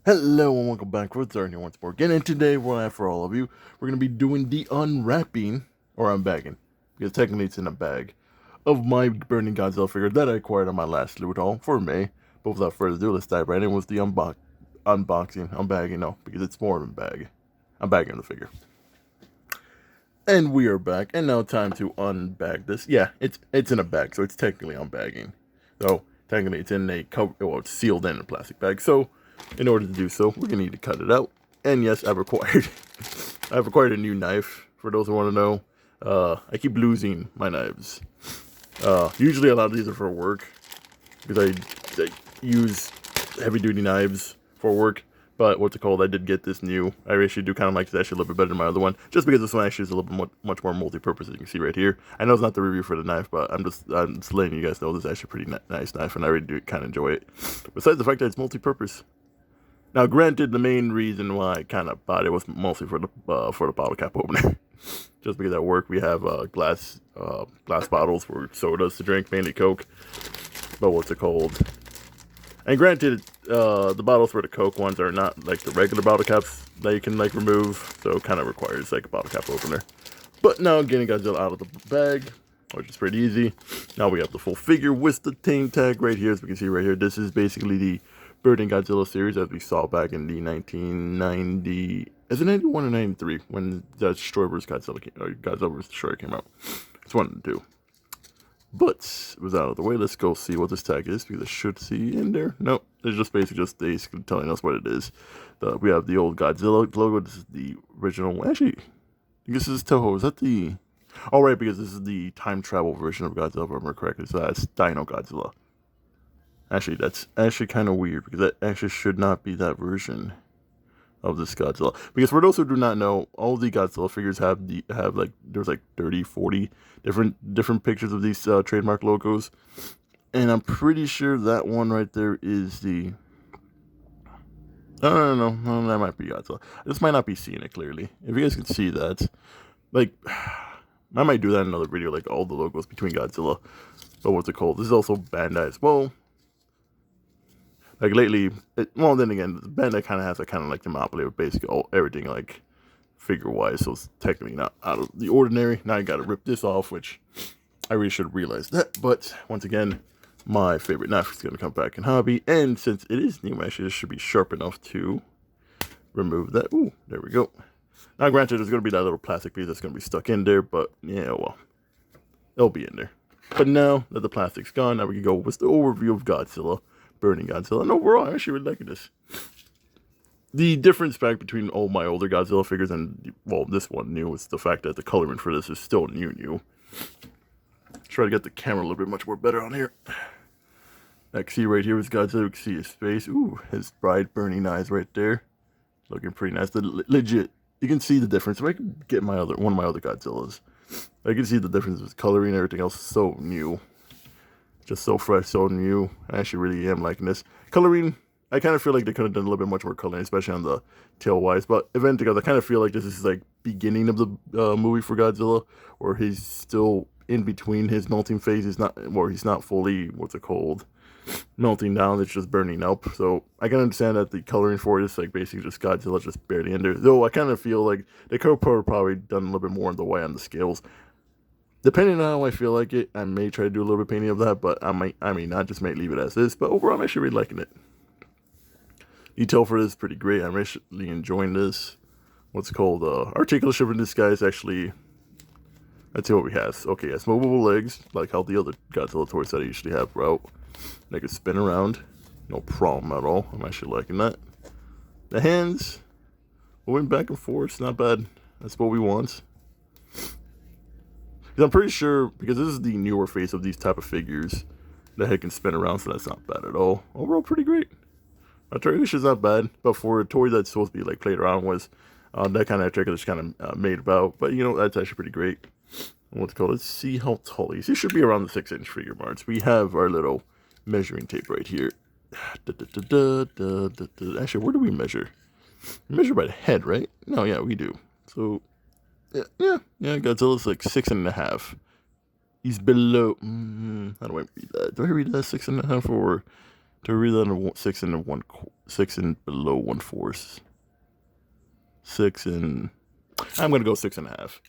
Hello and welcome back with Zern here once more again, and today for all of you, we're going to be doing the unwrapping, or unbagging, because technically it's in a bag, of my Burning Godzilla figure that I acquired on my last loot haul for May. But without further ado, let's dive right in with the unbagging, no, because it's more than bag. I'm bagging the figure. And we are back, and now time to unbag this. Yeah, it's in a bag, so it's technically unbagging. So, technically it's in a cover, well, it's sealed in a plastic bag, so in order to do so, we're gonna need to cut it out. And yes, I've acquired a new knife. For those who want to know, I keep losing my knives. Usually a lot of these are for work because I use heavy duty knives for work. But what's it called? I did get this new. I actually do kind of like this actually a little bit better than my other one, just because this one actually is a little bit much more multi-purpose, as you can see right here. I know it's not the review for the knife, but I'm just letting you guys know this is actually a pretty nice knife, and I really do kind of enjoy it. Besides the fact that it's multi-purpose. Now, granted, the main reason why I kind of bought it was mostly for the bottle cap opener. Just because at work we have glass bottles for sodas to drink, mainly Coke. But what's it called? And granted, the bottles for the Coke ones are not like the regular bottle caps that you can like remove, so it kind of requires like a bottle cap opener. But now getting Godzilla out of the bag, which is pretty easy. Now we have the full figure with the name tag right here, as we can see right here. This is basically the Burning Godzilla series as we saw back in the 1990, is it 91 or 93 when the Destroy vs. Godzilla Godzilla vs. Destroyer came out. It's one and two. But it was out of the way. Let's go see what this tag is, because I should see in there. Nope, it's just basically telling us what it is. We have the old Godzilla logo. This is the original. Actually, I guess this is Toho. Is that the? Oh, right, because this is the time travel version of Godzilla, if I remember correctly. So that's Dino Godzilla. Actually, that's actually kind of weird, because that actually should not be that version of this Godzilla. Because for those who do not know, all the Godzilla figures have like there's like 30, 40 different pictures of these trademark logos, and I'm pretty sure that one right there is the. No, that might be Godzilla. I just might not be seeing it clearly. If you guys can see that, like, I might do that in another video, like all the logos between Godzilla. But what's it called? This is also Bandai as well. Like lately, well, then again, Bandai kind of has a kind of like the monopoly of basically everything like figure-wise, so it's technically not out of the ordinary. Now I got to rip this off, which I really should realize that. But once again, my favorite knife is going to come back in hobby, and since it is new, actually, this should be sharp enough to remove that. Ooh, there we go. Now, granted, there's going to be that little plastic piece that's going to be stuck in there, but yeah, well, it'll be in there. But now that the plastic's gone, now we can go with the overview of Godzilla. Burning Godzilla. And overall, I actually really like this. The difference back between all my older Godzilla figures and, well, this one new is the fact that the coloring for this is still new. Try to get the camera a little bit much more better on here. I can see right here is Godzilla. You can see his face. Ooh, his bright burning eyes right there. Looking pretty nice. Legit, you can see the difference. If I can get one of my other Godzillas, I can see the difference with coloring and everything else. So new. Just so fresh, so new. I actually really am liking this. Coloring, I kind of feel like they could have done a little bit much more coloring, especially on the tail wise. But eventually, I kind of feel like this is like beginning of the movie for Godzilla, or he's still in between his melting phase. He's not fully, what's it called, melting down. It's just burning up. So I can understand that the coloring for it is like basically just Godzilla just barely in there. Though I kind of feel like they could have probably done a little bit more on the way on the scales. Depending on how I feel like it, I may try to do a little bit of painting of that, but I may not, just may leave it as is. But overall, I'm actually really liking it. Detail for this is pretty great. I'm actually enjoying this. What's it called? Articulation in this guy is actually, let's see what we have. Okay, yes, movable legs, like how the other Godzilla toys that I usually have out. They can spin around, no problem at all. I'm actually liking that. The hands, moving back and forth, not bad. That's what we want. I'm pretty sure, because this is the newer face of these type of figures, that head can spin around, so that's not bad at all. Overall, pretty great. Articulation is not bad, but for a toy that's supposed to be like played around with, that kind of articulation kind of made about. But you know, that's actually pretty great. What's it called? Let's see how tall he is. He should be around the 6-inch figure marks. We have our little measuring tape right here. Actually, where do we measure? We measure by the head, right? No, yeah, we do. So. Yeah, Godzilla's like 6.5. He's below. How do I read that? Do I read that 6.5 or To read that in 6 and below 1/4. 6 and I'm gonna go 6.5.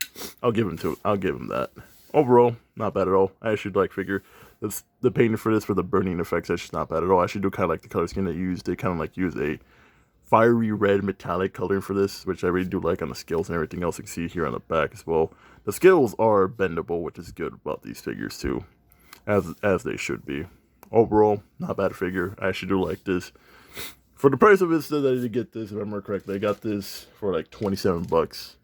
I'll give him that. Overall, not bad at all. I actually like figure. The painting for this for the burning effects. That's just not bad at all. I actually do kind of like the color scheme they used. They kind of like use a fiery red metallic coloring for this, which I really do like on the scales and everything else. You can see here on the back as well. The scales are bendable, which is good about these figures too, as they should be. Overall, not bad figure. I actually do like this. For the price of it, said that I did get this, if I remember correctly. I got this for like $27.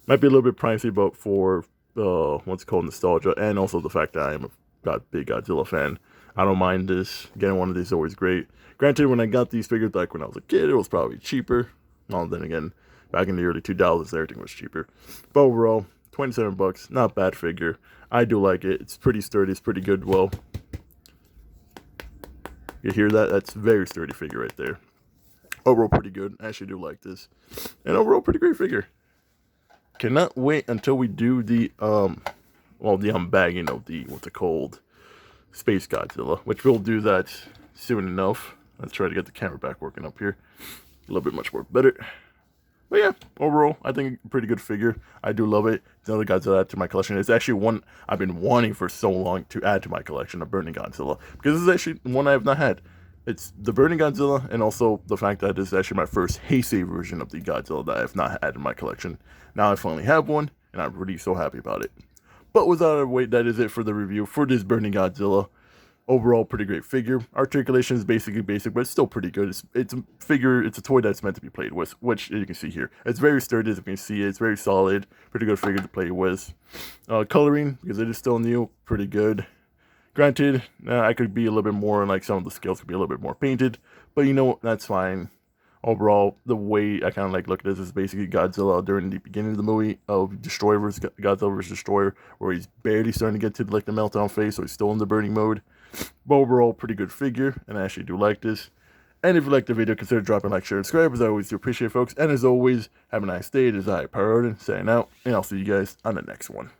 Might be a little bit pricey, but for what's it called, nostalgia, and also the fact that I am a big Godzilla fan, I don't mind this. Getting one of these is always great. Granted, when I got these figures back when I was a kid, it was probably cheaper. Well, then again, back in the early 2000s, everything was cheaper. But overall, $27, not bad figure. I do like it. It's pretty sturdy. It's pretty good. Well, you hear that? That's a very sturdy figure right there. Overall, pretty good. I actually do like this. And overall, pretty great figure. Cannot wait until we do the unbagging of the, what's it called, Space Godzilla, which we'll do that soon enough. Let's try to get the camera back working up here. A little bit much more better. But yeah, overall, I think a pretty good figure. I do love it. It's another Godzilla to add to my collection. It's actually one I've been wanting for so long to add to my collection, of Burning Godzilla. Because this is actually one I have not had. It's the Burning Godzilla, and also the fact that this is actually my first Heisei version of the Godzilla that I have not had in my collection. Now I finally have one, and I'm really so happy about it. But without a wait, that is it for the review for this Burning Godzilla. Overall, pretty great figure. Articulation is basically basic, but it's still pretty good. It's a figure, it's a toy that's meant to be played with, which you can see here. It's very sturdy, as you can see. It's very solid. Pretty good figure to play with. Coloring, because it is still new, pretty good. Granted, I could be a little bit more, like some of the scales could be a little bit more painted, but you know what, that's fine. Overall, the way I kind of like look at this is basically Godzilla during the beginning of the movie of Destroyer versus Godzilla vs. Destroyer, where he's barely starting to get to like the meltdown phase, so he's still in the burning mode. But overall, pretty good figure, and I actually do like this. And if you liked the video, consider dropping a like, share, and subscribe, as I always do appreciate, folks. And as always, have a nice day. It is I, Pyrodin, saying out, and I'll see you guys on the next one.